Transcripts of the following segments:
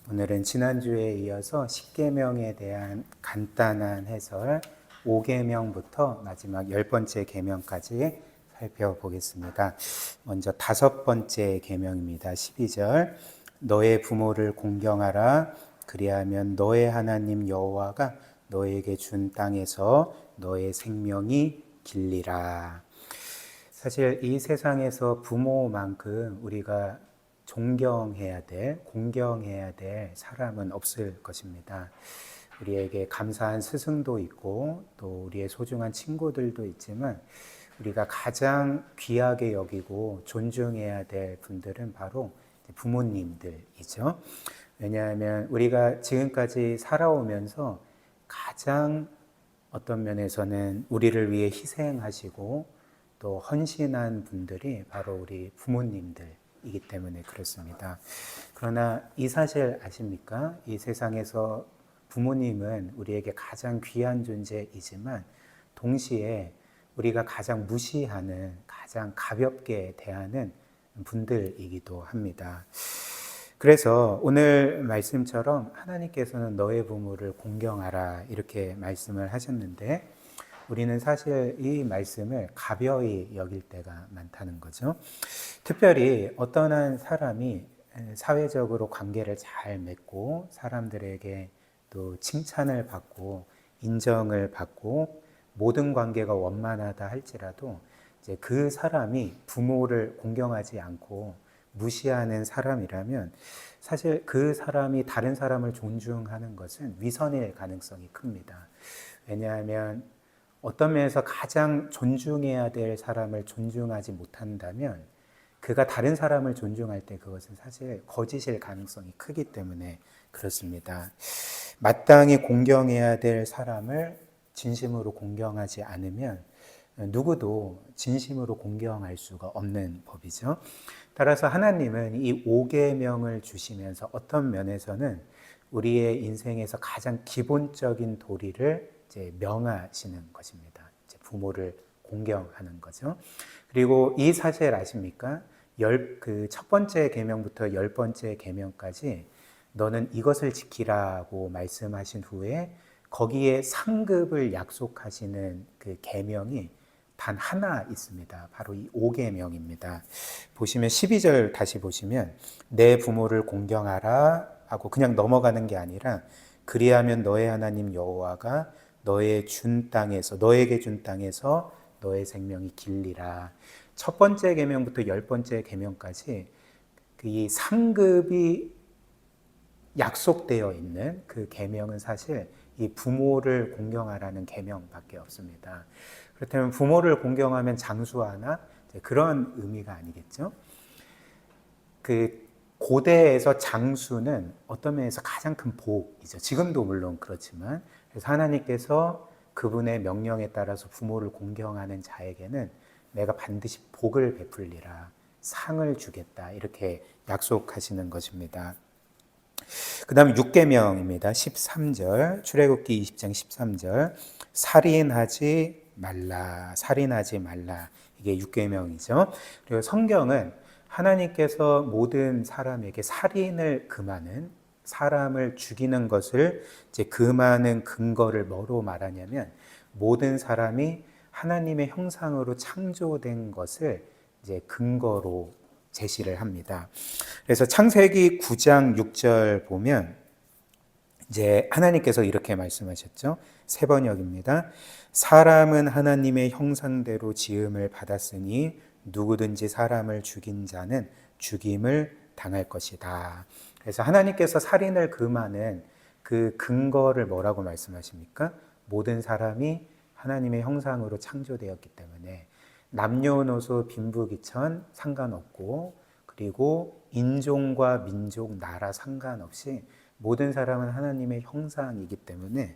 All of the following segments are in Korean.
오늘은 지난주에 이어서 10계명에 대한 간단한 해설 5계명부터 마지막 10번째 계명까지 살펴보겠습니다. 먼저 5번째 계명입니다. 12절 너의 부모를 공경하라. 그리하면 너의 하나님 여호와가 너에게 준 땅에서 너의 생명이 길리라. 사실 이 세상에서 부모만큼 우리가 존경해야 될, 공경해야 될 사람은 없을 것입니다. 우리에게 감사한 스승도 있고 또 우리의 소중한 친구들도 있지만 우리가 가장 귀하게 여기고 존중해야 될 분들은 바로 부모님들이죠. 왜냐하면 우리가 지금까지 살아오면서 가장 어떤 면에서는 우리를 위해 희생하시고 또 헌신한 분들이 바로 우리 부모님들이기 때문에 그렇습니다. 그러나 이 사실 아십니까? 이 세상에서 부모님은 우리에게 가장 귀한 존재이지만 동시에 우리가 가장 무시하는, 가장 가볍게 대하는 분들이기도 합니다. 그래서 오늘 말씀처럼 하나님께서는 너의 부모를 공경하라 이렇게 말씀을 하셨는데 우리는 사실 이 말씀을 가벼이 여길 때가 많다는 거죠. 특별히 어떤 한 사람이 사회적으로 관계를 잘 맺고 사람들에게 또 칭찬을 받고 인정을 받고 모든 관계가 원만하다 할지라도 이제 그 사람이 부모를 공경하지 않고 무시하는 사람이라면 사실 그 사람이 다른 사람을 존중하는 것은 위선일 가능성이 큽니다. 왜냐하면 어떤 면에서 가장 존중해야 될 사람을 존중하지 못한다면 그가 다른 사람을 존중할 때 그것은 사실 거짓일 가능성이 크기 때문에 그렇습니다. 마땅히 공경해야 될 사람을 진심으로 공경하지 않으면 누구도 진심으로 공경할 수가 없는 법이죠. 따라서 하나님은 이 5계명을 주시면서 어떤 면에서는 우리의 인생에서 가장 기본적인 도리를 이제 명하시는 것입니다. 이제 부모를 공경하는 거죠. 그리고 이 사실 아십니까? 그 첫 번째 계명부터 10번째 계명까지 너는 이것을 지키라고 말씀하신 후에 거기에 상급을 약속하시는 그 계명이 단 하나 있습니다. 바로 이 5계명입니다. 보시면 12절 다시 보시면 내 부모를 공경하라 하고 그냥 넘어가는 게 아니라 그리하면 너의 하나님 여호와가 너에게 준 땅에서 너의 생명이 길리라. 첫 번째 계명부터 10번째 계명까지 이 상급이 약속되어 있는 그 계명은 사실 이 부모를 공경하라는 계명밖에 없습니다. 그렇다면 부모를 공경하면 장수하나? 그런 의미가 아니겠죠. 그 고대에서 장수는 어떤 면에서 가장 큰 복이죠. 지금도 물론 그렇지만 그래서 하나님께서 그분의 명령에 따라서 부모를 공경하는 자에게는 내가 반드시 복을 베풀리라, 상을 주겠다 이렇게 약속하시는 것입니다. 그 다음 6계명입니다. 13절 출애굽기 20장 13절 살인하지 말라 이게 6계명이죠. 그리고 성경은 하나님께서 모든 사람에게 살인을 금하는 사람을 죽이는 것을 이제 금하는 근거를 뭐로 말하냐면 모든 사람이 하나님의 형상으로 창조된 것을 이제 근거로 제시를 합니다. 그래서 창세기 9장 6절 보면 이제 하나님께서 이렇게 말씀하셨죠. 세 번역입니다. 사람은 하나님의 형상대로 지음을 받았으니 누구든지 사람을 죽인 자는 죽임을 당할 것이다. 그래서 하나님께서 살인을 금하는 그 근거를 뭐라고 말씀하십니까? 모든 사람이 하나님의 형상으로 창조되었기 때문에 남녀노소 빈부귀천 상관없고 그리고 인종과 민족, 나라 상관없이 모든 사람은 하나님의 형상이기 때문에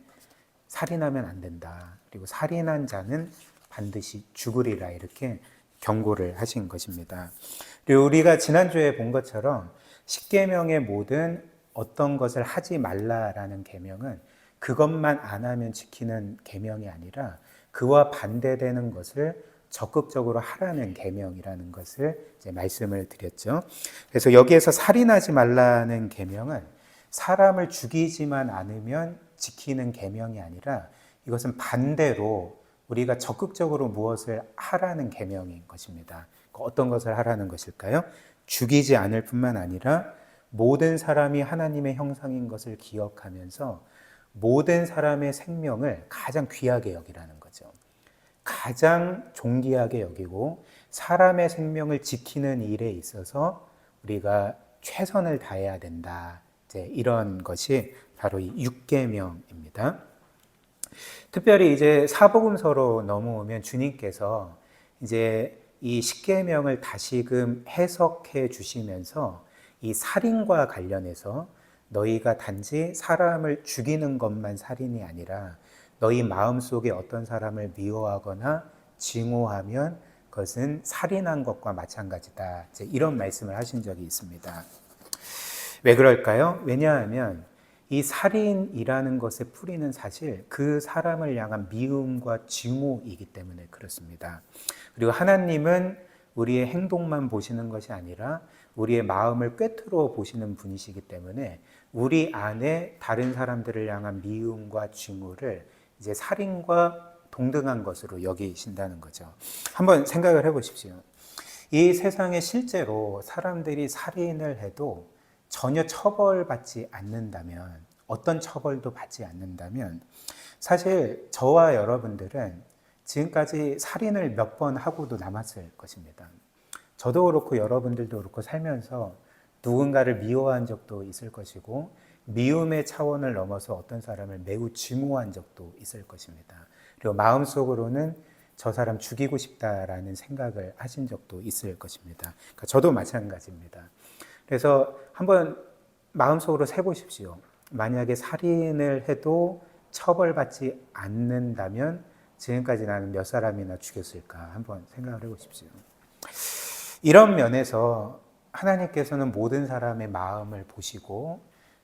살인하면 안 된다. 그리고 살인한 자는 반드시 죽으리라 이렇게 경고를 하신 것입니다. 그리고 우리가 지난주에 본 것처럼 10계명의 모든 어떤 것을 하지 말라라는 계명은 그것만 안 하면 지키는 계명이 아니라 그와 반대되는 것을 적극적으로 하라는 계명이라는 것을 이제 말씀을 드렸죠. 그래서 여기에서 살인하지 말라는 계명은 사람을 죽이지만 않으면 지키는 계명이 아니라 이것은 반대로 우리가 적극적으로 무엇을 하라는 계명인 것입니다. 어떤 것을 하라는 것일까요? 죽이지 않을 뿐만 아니라 모든 사람이 하나님의 형상인 것을 기억하면서 모든 사람의 생명을 가장 귀하게 여기라는 거죠. 가장 존귀하게 여기고 사람의 생명을 지키는 일에 있어서 우리가 최선을 다해야 된다. 이제 이런 것이 바로 이 육계명입니다. 특별히 이제 사복음서로 넘어오면 주님께서 이제 이 십계명을 다시금 해석해 주시면서 이 살인과 관련해서 너희가 단지 사람을 죽이는 것만 살인이 아니라 너희 마음속에 어떤 사람을 미워하거나 증오하면 그것은 살인한 것과 마찬가지다. 이제 이런 말씀을 하신 적이 있습니다. 왜 그럴까요? 왜냐하면 이 살인이라는 것의 뿌리는 사실 그 사람을 향한 미움과 증오이기 때문에 그렇습니다. 그리고 하나님은 우리의 행동만 보시는 것이 아니라 우리의 마음을 꿰뚫어 보시는 분이시기 때문에 우리 안에 다른 사람들을 향한 미움과 증오를 이제 살인과 동등한 것으로 여기신다는 거죠. 한번 생각을 해보십시오. 이 세상에 실제로 사람들이 살인을 해도 전혀 처벌받지 않는다면, 어떤 처벌도 받지 않는다면 사실 저와 여러분들은 지금까지 살인을 몇 번 하고도 남았을 것입니다. 저도 그렇고 여러분들도 그렇고 살면서 누군가를 미워한 적도 있을 것이고 미움의 차원을 넘어서 어떤 사람을 매우 증오한 적도 있을 것입니다. 그리고 마음속으로는 저 사람 죽이고 싶다라는 생각을 하신 적도 있을 것입니다. 그러니까 저도 마찬가지입니다. 그래서 한번 마음속으로 세보십시오. 만약에 살인을 해도 처벌받지 않는다면 지금까지 나는 몇 사람이나 죽였을까 한번 생각을 해보십시오. 이런 면에서 하나님께서는 모든 사람의 마음을 보시고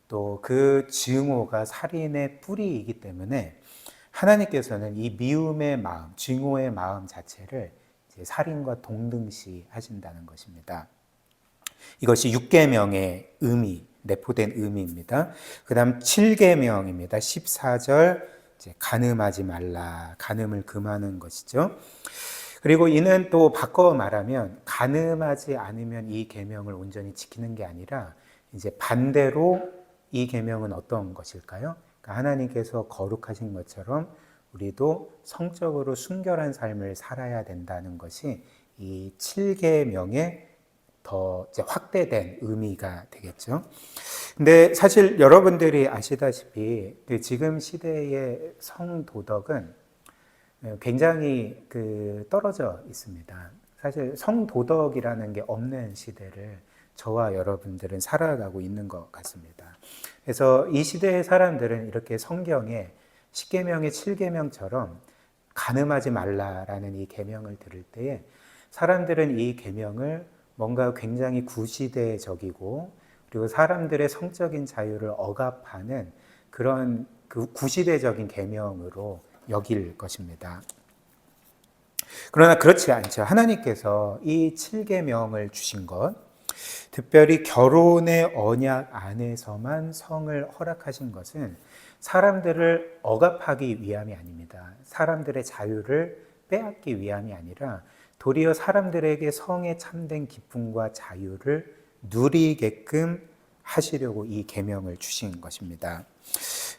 또 그 증오가 살인의 뿌리이기 때문에 하나님께서는 이 미움의 마음, 증오의 마음 자체를 이제 살인과 동등시 하신다는 것입니다. 이것이 6계명의 의미, 내포된 의미입니다. 그 다음 7계명입니다. 14절, 이제 간음하지 말라, 간음을 금하는 것이죠. 그리고 이는 또 바꿔 말하면 간음하지 않으면 이 계명을 온전히 지키는 게 아니라 이제 반대로 이 계명은 어떤 것일까요? 그러니까 하나님께서 거룩하신 것처럼 우리도 성적으로 순결한 삶을 살아야 된다는 것이 이 7계명의 더 이제 확대된 의미가 되겠죠. 근데 사실 여러분들이 아시다시피 지금 시대의 성도덕은 굉장히 떨어져 있습니다. 사실 성도덕이라는 게 없는 시대를 저와 여러분들은 살아가고 있는 것 같습니다. 그래서 이 시대의 사람들은 이렇게 성경에 10계명의 7계명처럼 간음하지 말라라는 이 계명을 들을 때에 사람들은 이 계명을 뭔가 굉장히 구시대적이고 그리고 사람들의 성적인 자유를 억압하는 그런 그 구시대적인 계명으로 여길 것입니다. 그러나 그렇지 않죠. 하나님께서 이 7계명을 주신 것, 특별히 결혼의 언약 안에서만 성을 허락하신 것은 사람들을 억압하기 위함이 아닙니다. 사람들의 자유를 빼앗기 위함이 아니라 도리어 사람들에게 성의 참된 기쁨과 자유를 누리게끔 하시려고 이 계명을 주신 것입니다.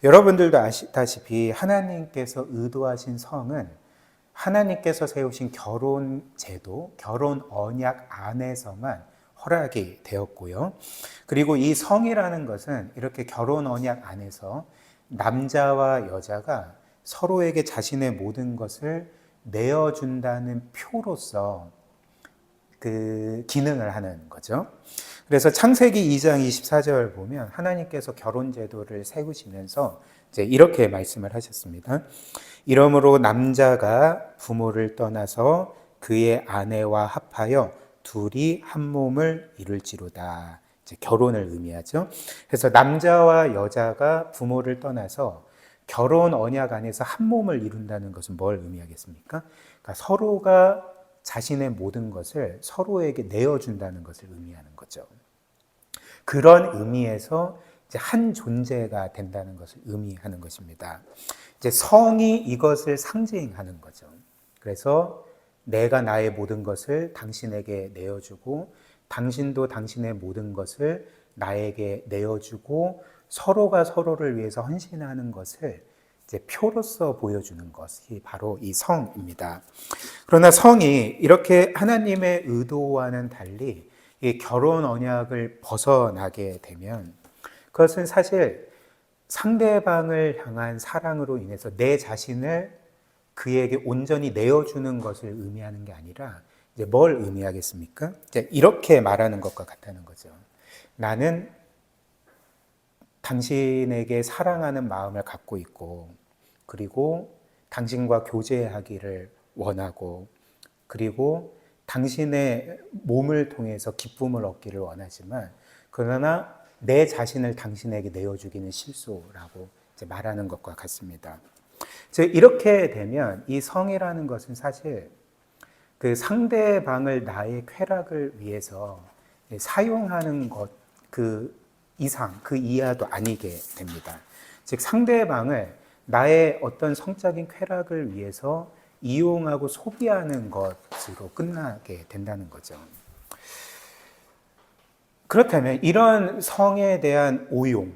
여러분들도 아시다시피 하나님께서 의도하신 성은 하나님께서 세우신 결혼 제도, 결혼 언약 안에서만 허락이 되었고요. 그리고 이 성이라는 것은 이렇게 결혼 언약 안에서 남자와 여자가 서로에게 자신의 모든 것을 내어준다는 표로서 그 기능을 하는 거죠. 그래서 창세기 2장 24절 보면 하나님께서 결혼 제도를 세우시면서 이제 이렇게 말씀을 하셨습니다. 이러므로 남자가 부모를 떠나서 그의 아내와 합하여 둘이 한 몸을 이룰지로다. 이제 결혼을 의미하죠. 그래서 남자와 여자가 부모를 떠나서 결혼 언약 안에서 한 몸을 이룬다는 것은 뭘 의미하겠습니까? 그러니까 서로가 자신의 모든 것을 서로에게 내어준다는 것을 의미하는 거죠. 그런 의미에서 이제 한 존재가 된다는 것을 의미하는 것입니다. 이제 성이 이것을 상징하는 거죠. 그래서 내가 나의 모든 것을 당신에게 내어주고 당신도 당신의 모든 것을 나에게 내어주고 서로가 서로를 위해서 헌신하는 것을 이제 표로서 보여주는 것이 바로 이 성입니다. 그러나 성이 이렇게 하나님의 의도와는 달리 이 결혼 언약을 벗어나게 되면 그것은 사실 상대방을 향한 사랑으로 인해서 내 자신을 그에게 온전히 내어주는 것을 의미하는 게 아니라 이제 뭘 의미하겠습니까? 이제 이렇게 말하는 것과 같다는 거죠. 나는 당신에게 사랑하는 마음을 갖고 있고, 그리고 당신과 교제하기를 원하고, 그리고 당신의 몸을 통해서 기쁨을 얻기를 원하지만, 그러나 내 자신을 당신에게 내어주기는 실수라고 이제 말하는 것과 같습니다. 즉 이렇게 되면 이 성이라는 것은 사실 그 상대방을 나의 쾌락을 위해서 사용하는 것 그 이상 그 이하도 아니게 됩니다. 즉 상대방을 나의 어떤 성적인 쾌락을 위해서 이용하고 소비하는 것으로 끝나게 된다는 거죠. 그렇다면 이런 성에 대한 오용,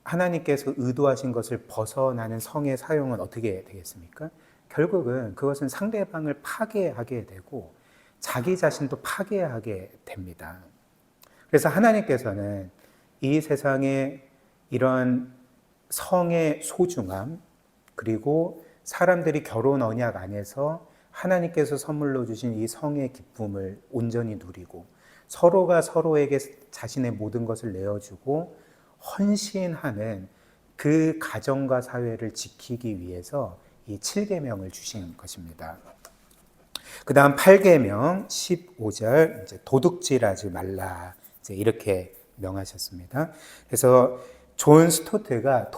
하나님께서 의도하신 것을 벗어나는 성의 사용은 어떻게 되겠습니까? 결국은 그것은 상대방을 파괴하게 되고 자기 자신도 파괴하게 됩니다. 그래서 하나님께서는 이 세상에 이런 성의 소중함, 그리고 사람들이 결혼 언약 안에서 하나님께서 선물로 주신 이 성의 기쁨을 온전히 누리고 서로가 서로에게 자신의 모든 것을 내어주고 헌신하는 그 가정과 사회를 지키기 위해서 이 7계명을 주신 것입니다. 그 다음 8계명 15절 이제 도둑질하지 말라 이제 이렇게 명하셨습니다. 그래서 존 스토트가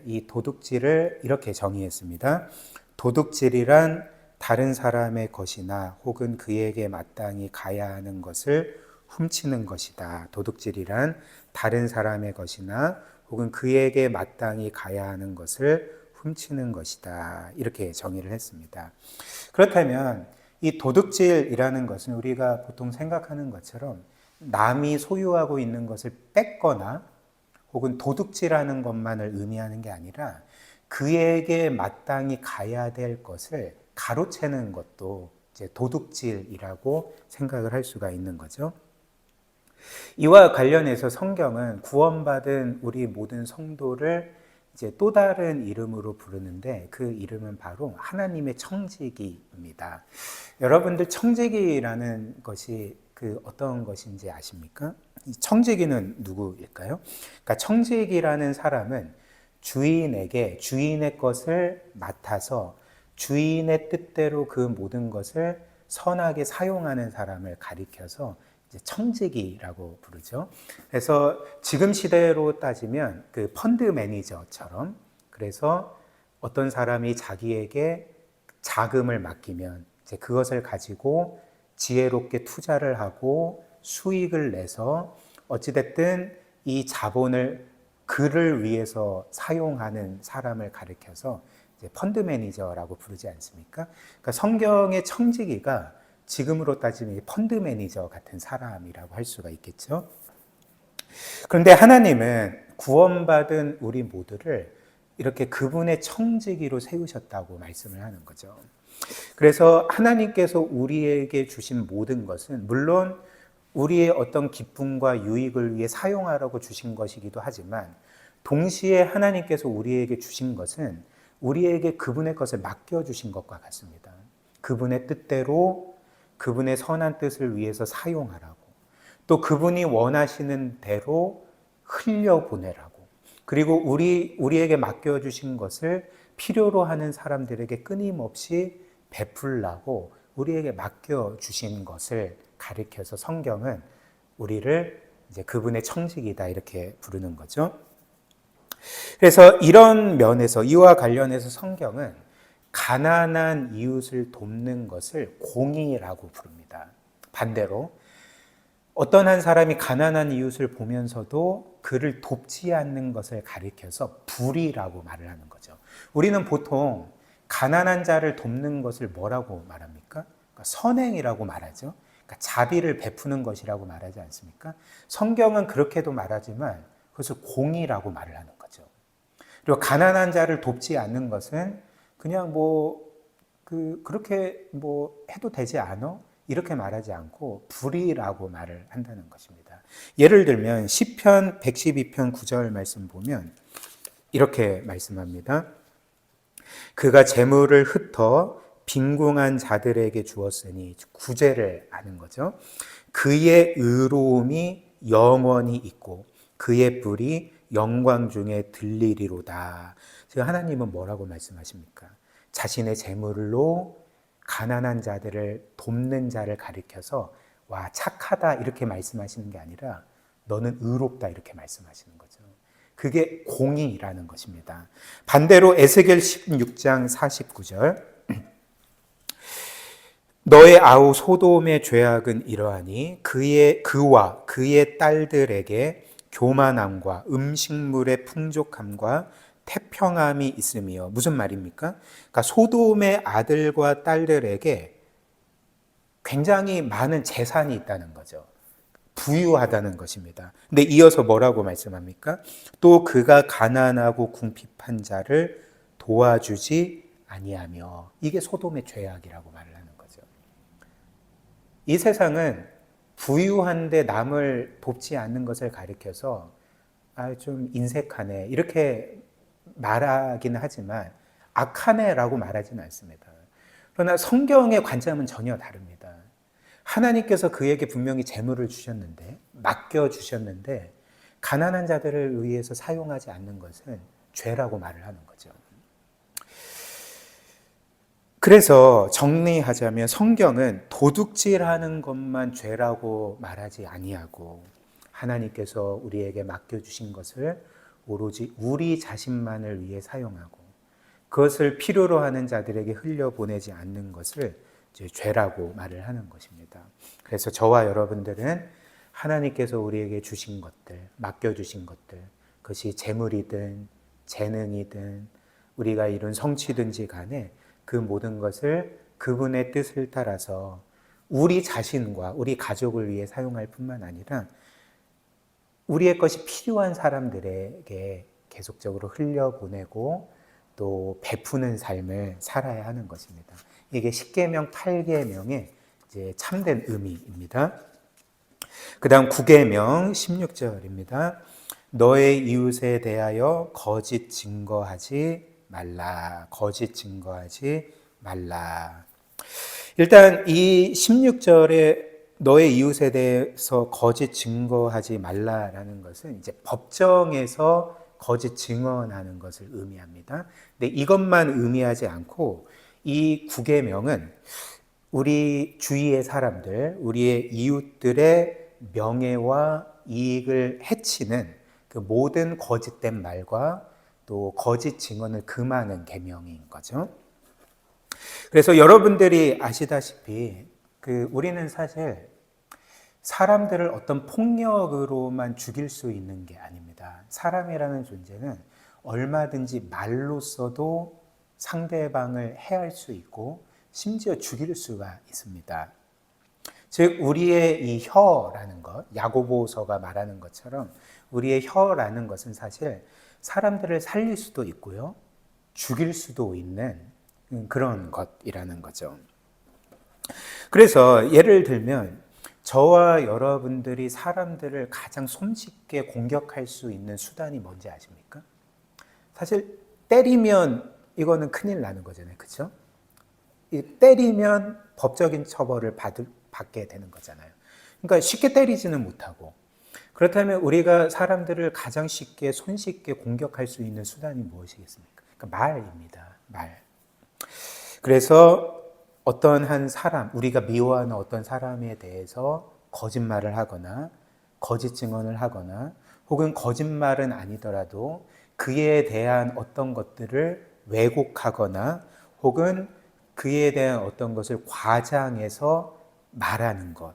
이 도둑질을 이렇게 정의했습니다. 도둑질이란 다른 사람의 것이나 혹은 그에게 마땅히 가야 하는 것을 훔치는 것이다. 도둑질이란 다른 사람의 것이나 혹은 그에게 마땅히 가야 하는 것을 훔치는 것이다. 이렇게 정의를 했습니다. 그렇다면 이 도둑질이라는 것은 우리가 보통 생각하는 것처럼 남이 소유하고 있는 것을 뺏거나 혹은 도둑질하는 것만을 의미하는 게 아니라 그에게 마땅히 가야 될 것을 가로채는 것도 이제 도둑질이라고 생각을 할 수가 있는 거죠. 이와 관련해서 성경은 구원받은 우리 모든 성도를 이제 또 다른 이름으로 부르는데 그 이름은 바로 하나님의 청지기입니다. 여러분들 청지기라는 것이 그 어떤 것인지 아십니까? 이 청지기는 누구일까요? 그러니까 청지기라는 사람은 주인에게 주인의 것을 맡아서 주인의 뜻대로 그 모든 것을 선하게 사용하는 사람을 가리켜서 이제 청지기라고 부르죠. 그래서 지금 시대로 따지면 그 펀드 매니저처럼 그래서 어떤 사람이 자기에게 자금을 맡기면 이제 그것을 가지고 지혜롭게 투자를 하고 수익을 내서 어찌됐든 이 자본을 그를 위해서 사용하는 사람을 가리켜서 이제 펀드 매니저라고 부르지 않습니까? 그러니까 성경의 청지기가 지금으로 따지면 펀드 매니저 같은 사람이라고 할 수가 있겠죠. 그런데 하나님은 구원받은 우리 모두를 이렇게 그분의 청지기로 세우셨다고 말씀을 하는 거죠. 그래서 하나님께서 우리에게 주신 모든 것은 물론 우리의 어떤 기쁨과 유익을 위해 사용하라고 주신 것이기도 하지만 동시에 하나님께서 우리에게 주신 것은 우리에게 그분의 것을 맡겨주신 것과 같습니다. 그분의 뜻대로 그분의 선한 뜻을 위해서 사용하라고 또 그분이 원하시는 대로 흘려보내라고 그리고 우리에게 맡겨주신 것을 필요로 하는 사람들에게 끊임없이 베풀라고 우리에게 맡겨주신 것을 가리켜서 성경은 우리를 이제 그분의 청지기다 이렇게 부르는 거죠. 그래서 이런 면에서 이와 관련해서 성경은 가난한 이웃을 돕는 것을 공의라고 부릅니다. 반대로 어떤 한 사람이 가난한 이웃을 보면서도 그를 돕지 않는 것을 가리켜서 불의라고 말을 하는 거죠. 우리는 보통 가난한 자를 돕는 것을 뭐라고 말합니까? 그러니까 선행이라고 말하죠. 그러니까 자비를 베푸는 것이라고 말하지 않습니까? 성경은 그렇게도 말하지만 그것을 공의라고 말을 하는 거죠. 그리고 가난한 자를 돕지 않는 것은 그냥 그렇게 해도 되지 않아? 이렇게 말하지 않고 불의라고 말을 한다는 것입니다. 예를 들면 시편 112편 9절 말씀 보면 이렇게 말씀합니다. 그가 재물을 흩어 빈궁한 자들에게 주었으니 구제를 하는 거죠. 그의 의로움이 영원히 있고 그의 뿔이 영광 중에 들리리로다. 지금 하나님은 뭐라고 말씀하십니까? 자신의 재물로 가난한 자들을 돕는 자를 가리켜서 와 착하다 이렇게 말씀하시는 게 아니라 너는 의롭다 이렇게 말씀하시는 거죠. 그게 공의라는 것입니다. 반대로 에스겔 16장 49절 너의 아우 소돔의 죄악은 이러하니 그와 그의 딸들에게 교만함과 음식물의 풍족함과 태평함이 있으며 무슨 말입니까? 그러니까 소돔의 아들과 딸들에게 굉장히 많은 재산이 있다는 거죠. 부유하다는 것입니다. 근데 이어서 뭐라고 말씀합니까? 또 그가 가난하고 궁핍한 자를 도와주지 아니하며 이게 소돔의 죄악이라고 말을 하는 거죠. 이 세상은 부유한데 남을 돕지 않는 것을 가리켜서 좀 인색하네 이렇게 말하기는 하지만 악하네라고 말하지는 않습니다. 그러나 성경의 관점은 전혀 다릅니다. 하나님께서 그에게 분명히 재물을 주셨는데 맡겨주셨는데 가난한 자들을 위해서 사용하지 않는 것은 죄라고 말을 하는 거죠. 그래서 정리하자면 성경은 도둑질하는 것만 죄라고 말하지 아니하고 하나님께서 우리에게 맡겨주신 것을 오로지 우리 자신만을 위해 사용하고 그것을 필요로 하는 자들에게 흘려보내지 않는 것을 이제 죄라고 말을 하는 것입니다. 그래서 저와 여러분들은 하나님께서 우리에게 주신 것들, 맡겨주신 것들, 그것이 재물이든 재능이든 우리가 이룬 성취든지 간에 그 모든 것을 그분의 뜻을 따라서 우리 자신과 우리 가족을 위해 사용할 뿐만 아니라 우리의 것이 필요한 사람들에게 계속적으로 흘려보내고 또 베푸는 삶을 살아야 하는 것입니다. 이게 10계명, 8계명의 이제 참된 의미입니다. 그 다음 9계명 16절입니다. 너의 이웃에 대하여 거짓 증거하지 말라. 거짓 증거하지 말라. 일단 이 16절에 너의 이웃에 대해서 거짓 증거하지 말라라는 것은 이제 법정에서 거짓 증언하는 것을 의미합니다. 근데 이것만 의미하지 않고 이 9계명은 우리 주위의 사람들, 우리의 이웃들의 명예와 이익을 해치는 그 모든 거짓된 말과 또 거짓 증언을 금하는 계명인 거죠. 그래서 여러분들이 아시다시피 우리는 사실 사람들을 어떤 폭력으로만 죽일 수 있는 게 아닙니다. 사람이라는 존재는 얼마든지 말로써도 상대방을 해할 수 있고 심지어 죽일 수가 있습니다. 즉 우리의 이 혀라는 것, 야고보서가 말하는 것처럼 우리의 혀라는 것은 사실 사람들을 살릴 수도 있고요, 죽일 수도 있는 그런 것이라는 거죠. 그래서 예를 들면 저와 여러분들이 사람들을 가장 손쉽게 공격할 수 있는 수단이 뭔지 아십니까? 사실 때리면 이거는 큰일 나는 거잖아요. 그렇죠? 때리면 법적인 처벌을 받게 되는 거잖아요. 그러니까 쉽게 때리지는 못하고 그렇다면 우리가 사람들을 가장 쉽게 손쉽게 공격할 수 있는 수단이 무엇이겠습니까? 그러니까 말입니다. 말. 그래서 어떤 한 사람, 우리가 미워하는 어떤 사람에 대해서 거짓말을 하거나 거짓 증언을 하거나 혹은 거짓말은 아니더라도 그에 대한 어떤 것들을 왜곡하거나 혹은 그에 대한 어떤 것을 과장해서 말하는 것,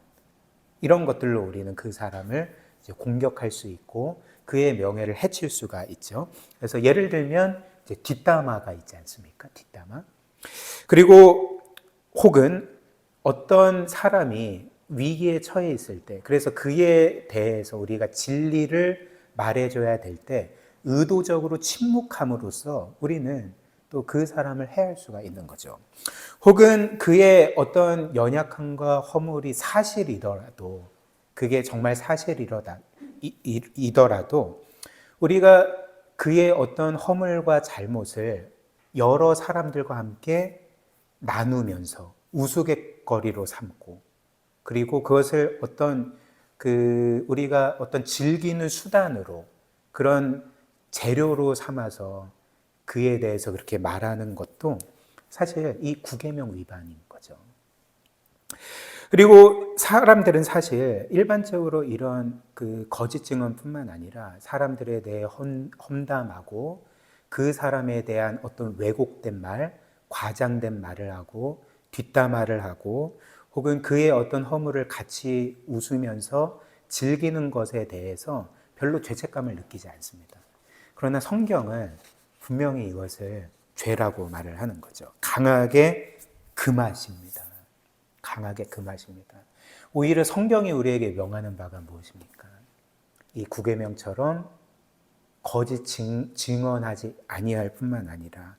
이런 것들로 우리는 그 사람을 이제 공격할 수 있고 그의 명예를 해칠 수가 있죠. 그래서 예를 들면 이제 뒷담화가 있지 않습니까? 뒷담화. 그리고 혹은 어떤 사람이 위기에 처해 있을 때, 그래서 그에 대해서 우리가 진리를 말해줘야 될 때 의도적으로 침묵함으로써 우리는 또 그 사람을 해할 수가 있는 거죠. 혹은 그의 어떤 연약함과 허물이 사실이더라도, 그게 정말 사실이더라도 우리가 그의 어떤 허물과 잘못을 여러 사람들과 함께 나누면서 우스갯거리로 삼고, 그리고 그것을 우리가 어떤 즐기는 수단으로, 그런 재료로 삼아서 그에 대해서 그렇게 말하는 것도 사실 이 구계명 위반인 거죠. 그리고 사람들은 사실 일반적으로 이런 그 거짓 증언뿐만 아니라 사람들에 대해 험담하고 그 사람에 대한 어떤 왜곡된 말, 과장된 말을 하고 뒷담화를 하고 혹은 그의 어떤 허물을 같이 웃으면서 즐기는 것에 대해서 별로 죄책감을 느끼지 않습니다. 그러나 성경은 분명히 이것을 죄라고 말을 하는 거죠. 강하게 금하십니다. 강하게 금하십니다. 오히려 성경이 우리에게 명하는 바가 무엇입니까? 이 구계명처럼 거짓 증언하지 아니할 뿐만 아니라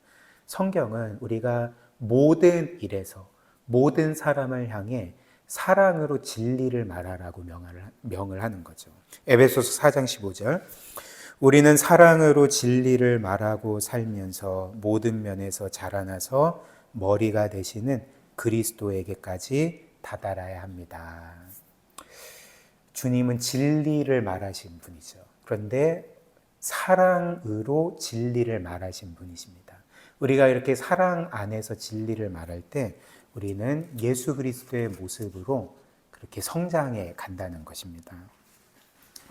성경은 우리가 모든 일에서 모든 사람을 향해 사랑으로 진리를 말하라고 명을 하는 거죠. 에베소서 4장 15절. 우리는 사랑으로 진리를 말하고 살면서 모든 면에서 자라나서 머리가 되시는 그리스도에게까지 다다라야 합니다. 주님은 진리를 말하신 분이죠. 그런데 사랑으로 진리를 말하신 분이십니다. 우리가 이렇게 사랑 안에서 진리를 말할 때 우리는 예수 그리스도의 모습으로 그렇게 성장해 간다는 것입니다.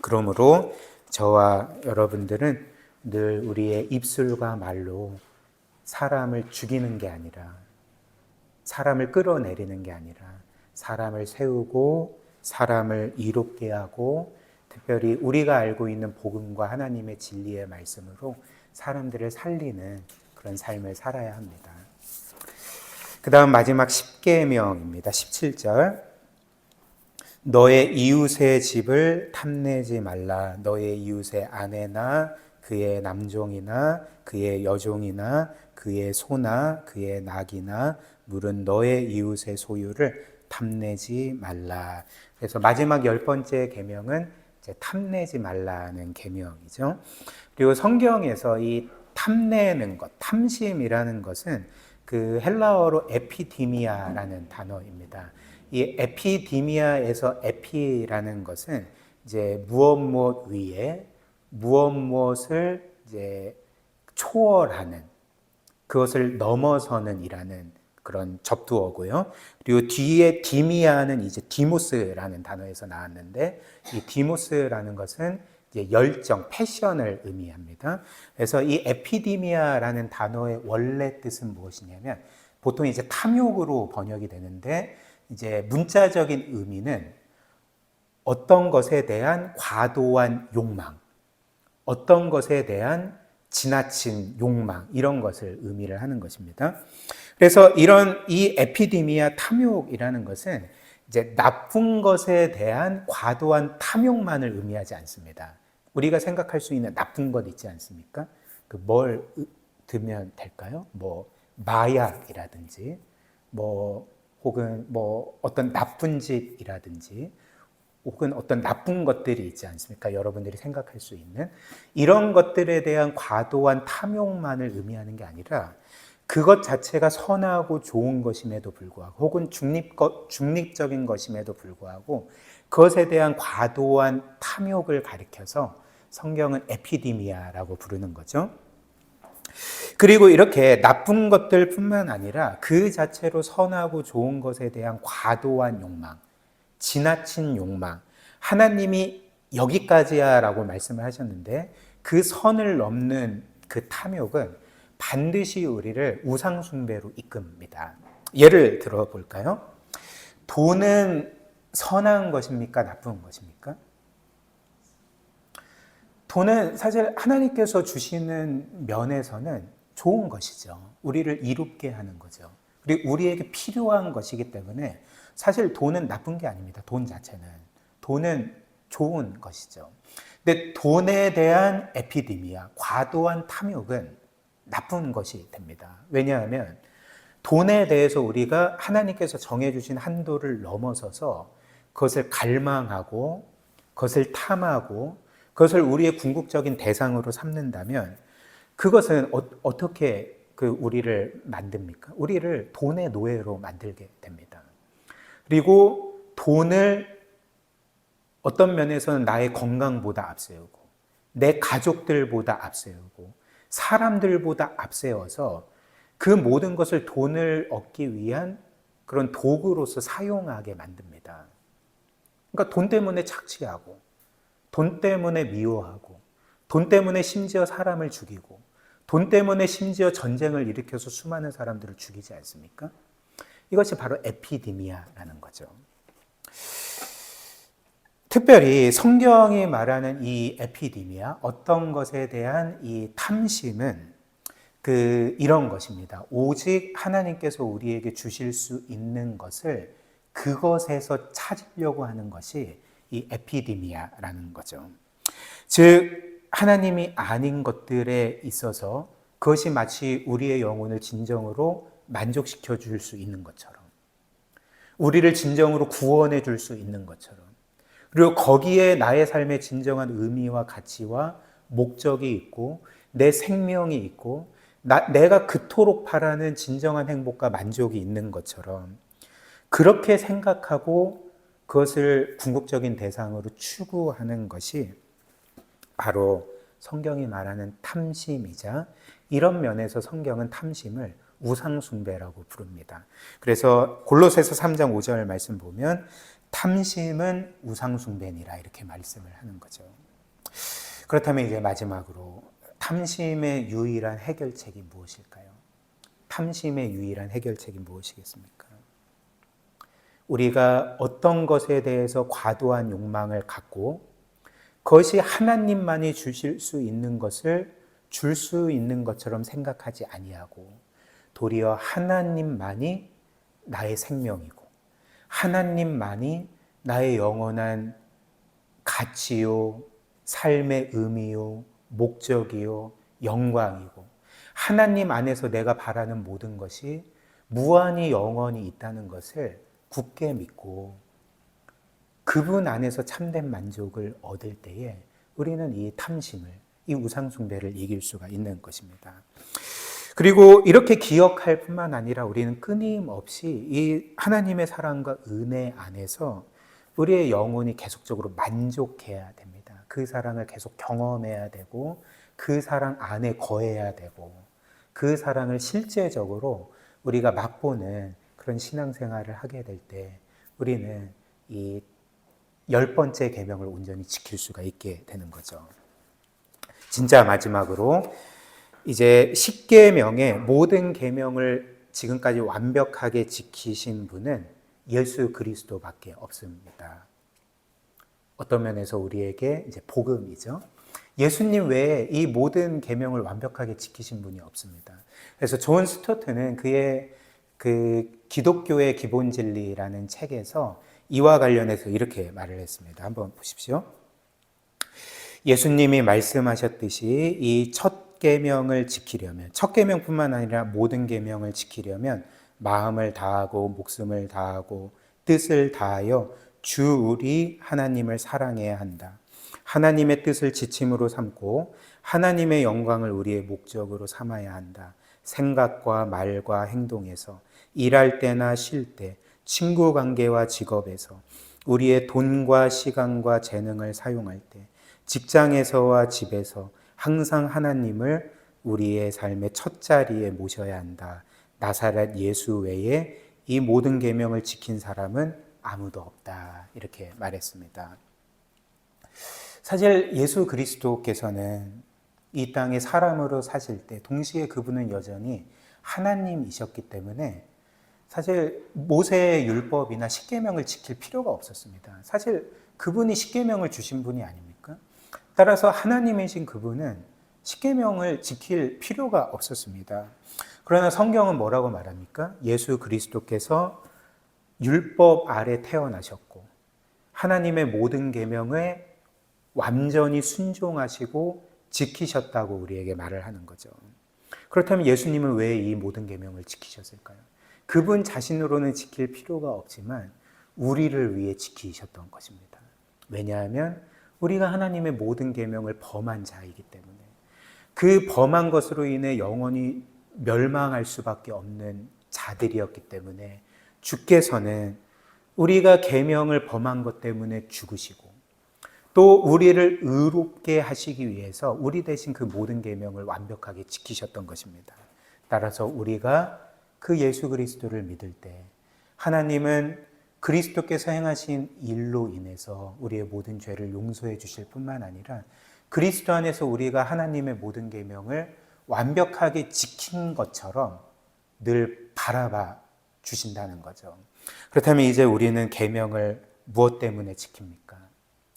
그러므로 저와 여러분들은 늘 우리의 입술과 말로 사람을 죽이는 게 아니라, 사람을 끌어내리는 게 아니라 사람을 세우고 사람을 이롭게 하고 특별히 우리가 알고 있는 복음과 하나님의 진리의 말씀으로 사람들을 살리는 그런 삶을 살아야 합니다. 그 다음 마지막 10계명입니다. 17절. 너의 이웃의 집을 탐내지 말라. 너의 이웃의 아내나 그의 남종이나 그의 여종이나 그의 소나 그의 낙이나 물은 너의 이웃의 소유를 탐내지 말라. 그래서 마지막 10번째 계명은 이제 탐내지 말라는 계명이죠. 그리고 성경에서 이 탐내는 것, 탐심이라는 것은 그 헬라어로 에피디미아라는 단어입니다. 이 에피디미아에서 에피라는 것은 이제 무엇 위에 무엇을 이제 초월하는, 그것을 넘어서는 이라는 그런 접두어고요. 그리고 뒤에 디미아는 이제 디모스라는 단어에서 나왔는데 이 디모스라는 것은 이제 열정, 패션을 의미합니다. 그래서 이 에피디미아라는 단어의 원래 뜻은 무엇이냐면 보통 이제 탐욕으로 번역이 되는데 이제 문자적인 의미는 어떤 것에 대한 과도한 욕망, 어떤 것에 대한 지나친 욕망, 이런 것을 의미를 하는 것입니다. 그래서 이 에피디미아 탐욕이라는 것은 이제 나쁜 것에 대한 과도한 탐욕만을 의미하지 않습니다. 우리가 생각할 수 있는 나쁜 것 있지 않습니까? 뭘 들면 될까요? 마약이라든지, 혹은 어떤 나쁜 짓이라든지, 혹은 어떤 나쁜 것들이 있지 않습니까? 여러분들이 생각할 수 있는 이런 것들에 대한 과도한 탐욕만을 의미하는 게 아니라 그것 자체가 선하고 좋은 것임에도 불구하고 혹은 중립적인 것임에도 불구하고 그것에 대한 과도한 탐욕을 가리켜서 성경은 에피디미아라고 부르는 거죠. 그리고 이렇게 나쁜 것들뿐만 아니라 그 자체로 선하고 좋은 것에 대한 과도한 욕망, 지나친 욕망, 하나님이 여기까지야 라고 말씀을 하셨는데 그 선을 넘는 그 탐욕은 반드시 우리를 우상숭배로 이끕니다. 예를 들어 볼까요? 돈은 선한 것입니까? 나쁜 것입니까? 돈은 사실 하나님께서 주시는 면에서는 좋은 것이죠. 우리를 이롭게 하는 거죠. 그리고 우리에게 필요한 것이기 때문에 사실 돈은 나쁜 게 아닙니다. 돈 자체는. 돈은 좋은 것이죠. 근데 돈에 대한 에피데미아, 과도한 탐욕은 나쁜 것이 됩니다. 왜냐하면 돈에 대해서 우리가 하나님께서 정해주신 한도를 넘어서서 그것을 갈망하고 그것을 탐하고 그것을 우리의 궁극적인 대상으로 삼는다면 그것은 어떻게 우리를 만듭니까? 우리를 돈의 노예로 만들게 됩니다. 그리고 돈을 어떤 면에서는 나의 건강보다 앞세우고 내 가족들보다 앞세우고 사람들보다 앞세워서 그 모든 것을 돈을 얻기 위한 그런 도구로서 사용하게 만듭니다. 그러니까 돈 때문에 착취하고 돈 때문에 미워하고 돈 때문에 심지어 사람을 죽이고 돈 때문에 심지어 전쟁을 일으켜서 수많은 사람들을 죽이지 않습니까? 이것이 바로 에피데미아라는 거죠. 특별히 성경이 말하는 이 에피데미아, 어떤 것에 대한 이 탐심은 이런 것입니다. 오직 하나님께서 우리에게 주실 수 있는 것을 그것에서 찾으려고 하는 것이 이 에피데미아라는 거죠. 즉 하나님이 아닌 것들에 있어서 그것이 마치 우리의 영혼을 진정으로 만족시켜 줄 수 있는 것처럼, 우리를 진정으로 구원해 줄 수 있는 것처럼, 그리고 거기에 나의 삶의 진정한 의미와 가치와 목적이 있고 내 생명이 있고 내가 그토록 바라는 진정한 행복과 만족이 있는 것처럼 그렇게 생각하고 그것을 궁극적인 대상으로 추구하는 것이 바로 성경이 말하는 탐심이자, 이런 면에서 성경은 탐심을 우상숭배라고 부릅니다. 그래서 골로새서 3장 5절 말씀 보면 탐심은 우상숭배니라 이렇게 말씀을 하는 거죠. 그렇다면 이제 마지막으로 탐심의 유일한 해결책이 무엇일까요? 탐심의 유일한 해결책이 무엇이겠습니까? 우리가 어떤 것에 대해서 과도한 욕망을 갖고 그것이 하나님만이 주실 수 있는 것을 줄 수 있는 것처럼 생각하지 아니하고 도리어 하나님만이 나의 생명이고 하나님만이 나의 영원한 가치요, 삶의 의미요, 목적이요, 영광이고 하나님 안에서 내가 바라는 모든 것이 무한히 영원히 있다는 것을 굳게 믿고 그분 안에서 참된 만족을 얻을 때에 우리는 이 탐심을, 이 우상숭배를 이길 수가 있는 것입니다. 그리고 이렇게 기억할 뿐만 아니라 우리는 끊임없이 이 하나님의 사랑과 은혜 안에서 우리의 영혼이 계속적으로 만족해야 됩니다. 그 사랑을 계속 경험해야 되고 그 사랑 안에 거해야 되고 그 사랑을 실제적으로 우리가 맛보는 그런 신앙생활을 하게 될 때 우리는 이 10번째 계명을 온전히 지킬 수가 있게 되는 거죠. 진짜 마지막으로 이제 10계명의 모든 계명을 지금까지 완벽하게 지키신 분은 예수 그리스도밖에 없습니다. 어떤 면에서 우리에게 이제 복음이죠. 예수님 외에 이 모든 계명을 완벽하게 지키신 분이 없습니다. 그래서 존 스토트는 그의 기독교의 기본 진리라는 책에서 이와 관련해서 이렇게 말을 했습니다. 한번 보십시오. 예수님이 말씀하셨듯이 이 첫 계명을 지키려면, 첫 계명뿐만 아니라 모든 계명을 지키려면 마음을 다하고 목숨을 다하고 뜻을 다하여 주 우리 하나님을 사랑해야 한다. 하나님의 뜻을 지침으로 삼고 하나님의 영광을 우리의 목적으로 삼아야 한다. 생각과 말과 행동에서, 일할 때나 쉴 때, 친구 관계와 직업에서, 우리의 돈과 시간과 재능을 사용할 때, 직장에서와 집에서 항상 하나님을 우리의 삶의 첫 자리에 모셔야 한다. 나사렛 예수 외에 이 모든 계명을 지킨 사람은 아무도 없다. 이렇게 말했습니다. 사실 예수 그리스도께서는 이 땅에 사람으로 사실 때 동시에 그분은 여전히 하나님이셨기 때문에 사실 모세의 율법이나 십계명을 지킬 필요가 없었습니다. 사실 그분이 십계명을 주신 분이 아닙니까? 따라서 하나님이신 그분은 십계명을 지킬 필요가 없었습니다. 그러나 성경은 뭐라고 말합니까? 예수 그리스도께서 율법 아래 태어나셨고 하나님의 모든 계명에 완전히 순종하시고 지키셨다고 우리에게 말을 하는 거죠. 그렇다면 예수님은 왜 이 모든 계명을 지키셨을까요? 그분 자신으로는 지킬 필요가 없지만 우리를 위해 지키셨던 것입니다. 왜냐하면 우리가 하나님의 모든 계명을 범한 자이기 때문에, 그 범한 것으로 인해 영원히 멸망할 수밖에 없는 자들이었기 때문에 주께서는 우리가 계명을 범한 것 때문에 죽으시고 또 우리를 의롭게 하시기 위해서 우리 대신 그 모든 계명을 완벽하게 지키셨던 것입니다. 따라서 우리가 그 예수 그리스도를 믿을 때 하나님은 그리스도께서 행하신 일로 인해서 우리의 모든 죄를 용서해 주실 뿐만 아니라 그리스도 안에서 우리가 하나님의 모든 계명을 완벽하게 지킨 것처럼 늘 바라봐 주신다는 거죠. 그렇다면 이제 우리는 계명을 무엇 때문에 지킵니까?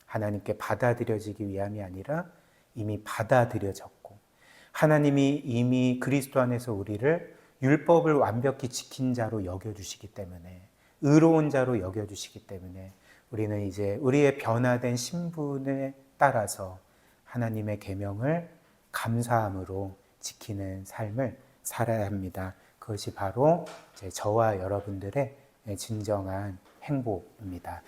하나님께 받아들여지기 위함이 아니라 이미 받아들여졌고 하나님이 이미 그리스도 안에서 우리를 율법을 완벽히 지킨 자로 여겨주시기 때문에, 의로운 자로 여겨주시기 때문에 우리는 이제 우리의 변화된 신분에 따라서 하나님의 계명을 감사함으로 지키는 삶을 살아야 합니다. 그것이 바로 저와 여러분들의 진정한 행복입니다.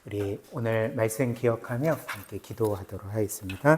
우리 오늘 말씀 기억하며 함께 기도하도록 하겠습니다.